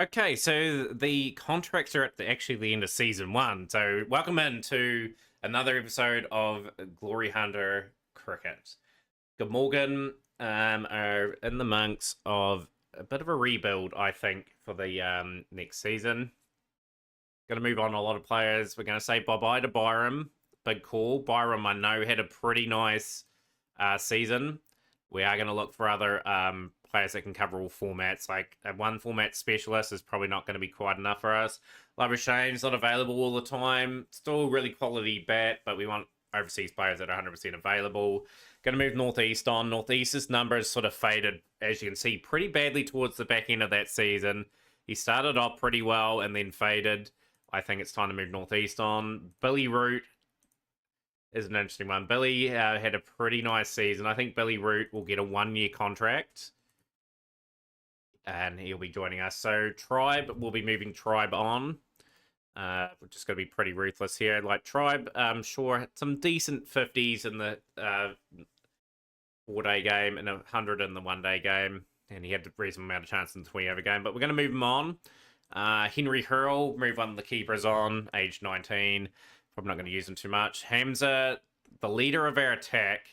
Okay, so the contracts are at actually the end of season one. So welcome into another episode of Glory Hunter Cricket. Glamorgan are in the monks of a bit of a rebuild, I think, for the next season. Going to move on a lot of players. We're going to say bye-bye to Byram. Big call. Byram, I know, had a pretty nice season. We are going to look for other players that can cover all formats. Like a one format specialist is probably not going to be quite enough for us. Labuschane's not available all the time. Still really quality bat, but we want overseas players that are 100% available. Going to move Northeast on. Northeast's numbers sort of faded, as you can see, pretty badly towards the back end of that season. He started off pretty well and then faded. I think it's time to move Northeast on. Billy Root is an interesting one. Billy had a pretty nice season. I think Billy Root will get a 1-year contract. And he'll be joining us. So Tribe, we'll be moving Tribe on. We're just going to be pretty ruthless here. Like Tribe, sure, some decent 50s in the 4-day game and 100 in the 1-day game. And he had a reasonable amount of chance in the 20-over game. But we're going to move him on. Henry Hurl, move one of the keepers on, age 19. Probably not going to use him too much. Hamza, the leader of our attack,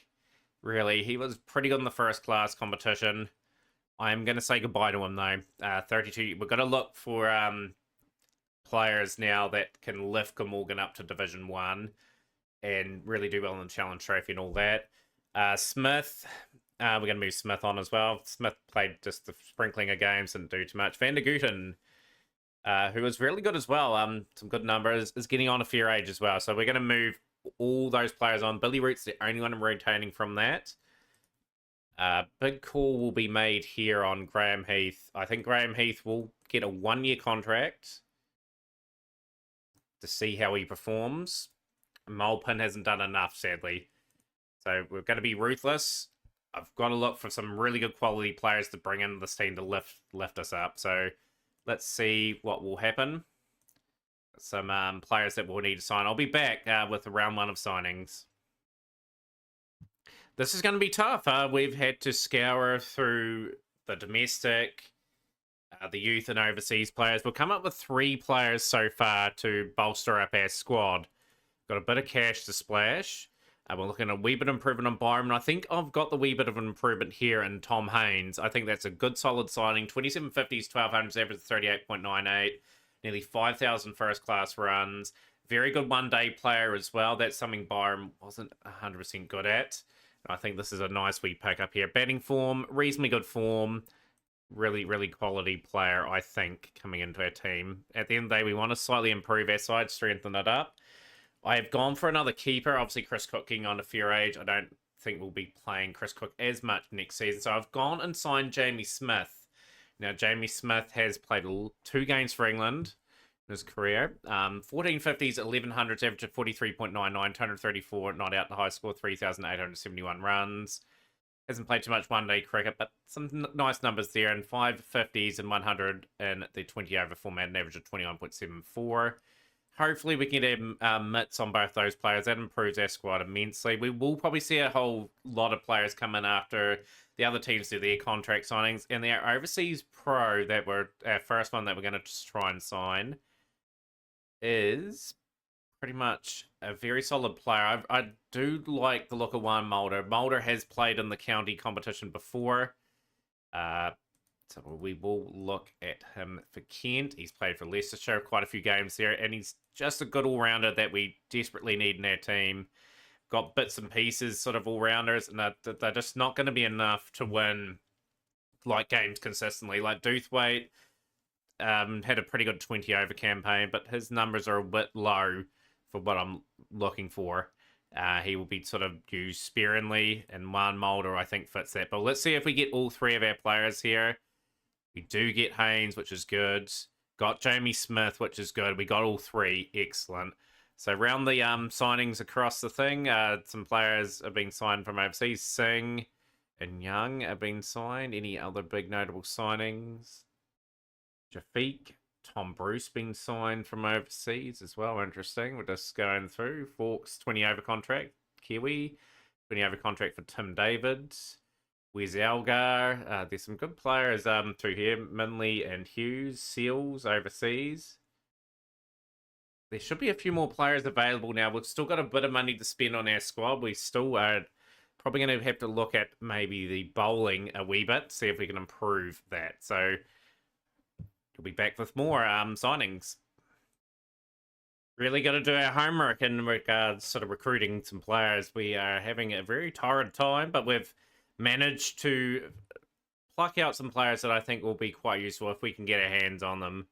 really. He was pretty good in the first class competition. I'm going to say goodbye to him, though. 32. We've got to look for players now that can lift Glamorgan up to Division 1 and really do well in the Challenge Trophy and all that. Smith, we're going to move Smith on as well. Smith played just the sprinkling of games, didn't do too much. Van der Gooten, who was really good as well, some good numbers, is getting on a fair age as well. So we're going to move all those players on. Billy Root's the only one I'm rotating from that. Big call will be made here on Graham Heath. I think Graham Heath will get a 1-year contract to see how he performs. Mulpin hasn't done enough, sadly. So we're going to be ruthless. I've got to look for some really good quality players to bring into this team to lift us up. So let's see what will happen. Some players that we'll need to sign. I'll be back with round 1 of signings. This is going to be tough. We've had to scour through the domestic, the youth and overseas players. We've come up with 3 players so far to bolster up our squad. Got a bit of cash to splash. We're looking at a wee bit of improvement on Byron. I think I've got the wee bit of an improvement here in Tom Haynes. I think that's a good solid signing. 2750s, 1200s, average 38.98. Nearly 5,000 first class runs. Very good 1-day player as well. That's something Byron wasn't 100% good at. I think this is a nice wee pick up here. Batting form, reasonably good form. Really, really quality player, I think, coming into our team. At the end of the day, we want to slightly improve our side, strengthen it up. I have gone for another keeper. Obviously, Chris Cook getting on a fair age. I don't think we'll be playing Chris Cook as much next season. So I've gone and signed Jamie Smith. Now, Jamie Smith has played 2 games for England in his career. 1450s, 1100s, average of 43.99, 234, not out the high score, 3,871 runs. Hasn't played too much 1-day cricket, but some nice numbers there. And 550s and 100 in the 20-over format, an average of 21.74. Hopefully we can get mitts on both those players. That improves our squad immensely. We will probably see a whole lot of players come in after the other teams do their contract signings. And our overseas pro, that were our first one that we're going to just try and sign, is pretty much a very solid player. I do like the look of Juan Mulder. Mulder has played in the county competition before. So we will look at him for Kent. He's played for Leicestershire quite a few games there, and he's just a good all-rounder that we desperately need in our team. Got bits and pieces, sort of all-rounders, and they're just not going to be enough to win like games consistently. Like Doothwaite had a pretty good 20-over campaign, but his numbers are a bit low for what I'm looking for. He will be sort of used sparingly, and Juan Mulder, I think, fits that. But let's see if we get all 3 of our players here. We do get Haynes, which is good. Got Jamie Smith, which is good. We got all 3. Excellent. So round the signings across the thing, some players have been signed from overseas. Singh and Young have been signed. Any other big notable signings? Jafiq, Tom Bruce been signed from overseas as well. Interesting. We're just going through. Fawkes, 20-over contract. Kiwi, 20-over contract for Tim David. Where's Algar? There's some good players through here. Minley and Hughes, Seals overseas. There should be a few more players available now. We've still got a bit of money to spend on our squad. We still are probably going to have to look at maybe the bowling a wee bit, see if we can improve that. So we'll be back with more signings. Really got to do our homework in regards to recruiting some players. We are having a very torrid time, but we've managed to pluck out some players that I think will be quite useful if we can get our hands on them.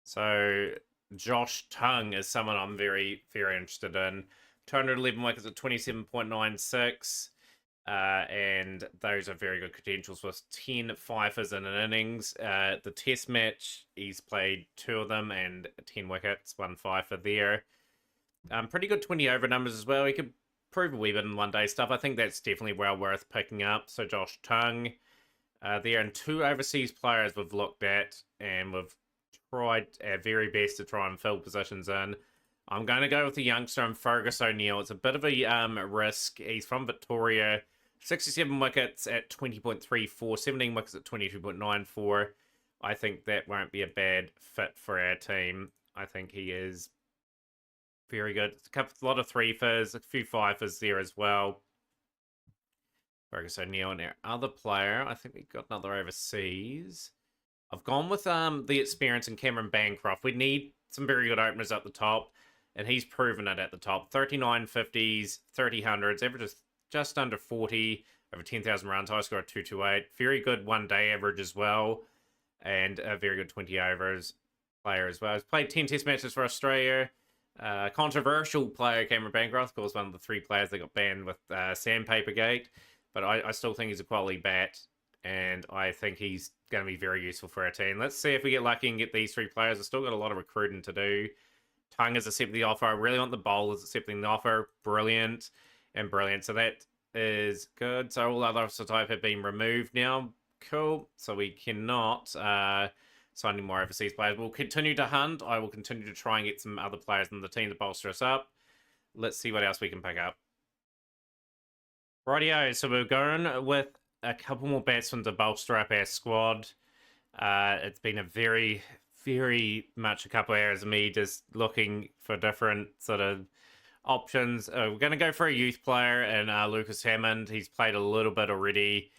So Josh Tung is someone I'm very, very interested in. 211 wickets at 27.96. And those are very good credentials with 10 fifers in an innings. The test match, he's played 2 of them and 10 wickets, 1 fifer there. Pretty good 20 over numbers as well. He could prove a wee bit in one day stuff. I think that's definitely well worth picking up. So Josh Tung there, and 2 overseas players we've looked at, and we've tried our very best to try and fill positions in. I'm going to go with the youngster and Fergus O'Neill. It's a bit of a risk. He's from Victoria. 67 wickets at 20.34, 17 wickets at 22.94. I think that won't be a bad fit for our team. I think he is very good. A lot of 3-fers, a few 5-fers there as well. Fergus O'Neill and our other player. I think we've got another overseas. I've gone with the experience in Cameron Bancroft. We need some very good openers at the top, and he's proven it at the top. 39 50s, 30 hundreds, averages just under 40, over 10,000 runs, high score of 228. Very good one-day average as well, and a very good 20 overs player as well. He's played 10 test matches for Australia. Controversial player, Cameron Bancroft, of course, one of the 3 players that got banned with Sandpapergate, but I still think he's a quality bat, and I think he's going to be very useful for our team. Let's see if we get lucky and get these 3 players. We've still got a lot of recruiting to do. Tung has accepted the offer. I really want the bowlers accepting the offer. Brilliant and brilliant. So that is good. So all other type have been removed now. Cool. So we cannot sign any more overseas players. We'll continue to hunt. I will continue to try and get some other players in the team to bolster us up. Let's see what else we can pick up. Rightio. So we're going with a couple more batsmen to bolster up our squad. It's been a very, very much a couple of hours of me just looking for different sort of options. We're going to go for a youth player and Lucas Hammond. He's played a little bit already.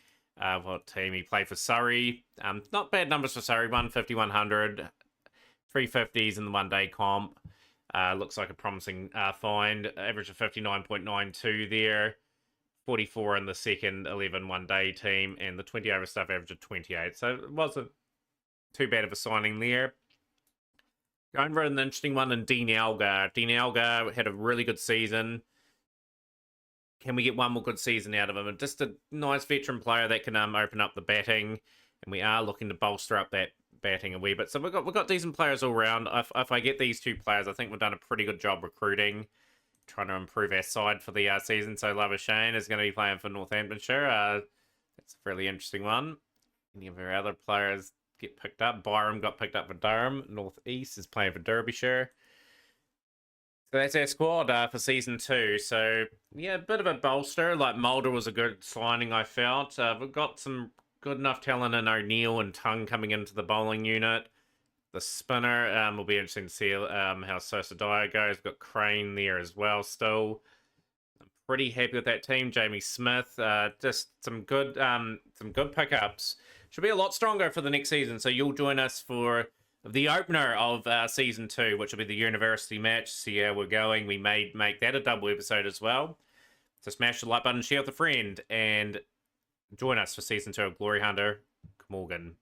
What team? He played for Surrey. Not bad numbers for Surrey. 150, 100, 350s in the one-day comp. Looks like a promising find. Average of 59.92 there. 44 in the second 11 one-day team, and the 20 over stuff average of 28. So it wasn't too bad of a signing there. Going for an interesting one in Dean Algar. Dean Algar had a really good season. Can we get one more good season out of him? And just a nice veteran player that can open up the batting, and we are looking to bolster up that batting a wee bit. So we've got decent players all around. If I get these 2 players, I think we've done a pretty good job recruiting, trying to improve our side for the season. So Labuschagne is going to be playing for Northamptonshire. That's a really interesting one. Any of our other players get picked up? Byram got picked up for Durham. Northeast is playing for Derbyshire. So that's our squad for season 2. So yeah, a bit of a bolster. Like Mulder was a good signing, I felt. We've got some good enough talent in O'Neill and Tung coming into the bowling unit. The spinner will be interesting to see how Sosa Dyer goes. We've got Crane there as well still. I'm pretty happy with that team. Jamie Smith, just some good pickups. Should be a lot stronger for the next season. So you'll join us for the opener of season 2, which will be the university match. See how we're going. We may make that a double episode as well. So smash the like button, share with a friend, and join us for season 2 of Glory Hunter, Glamorgan.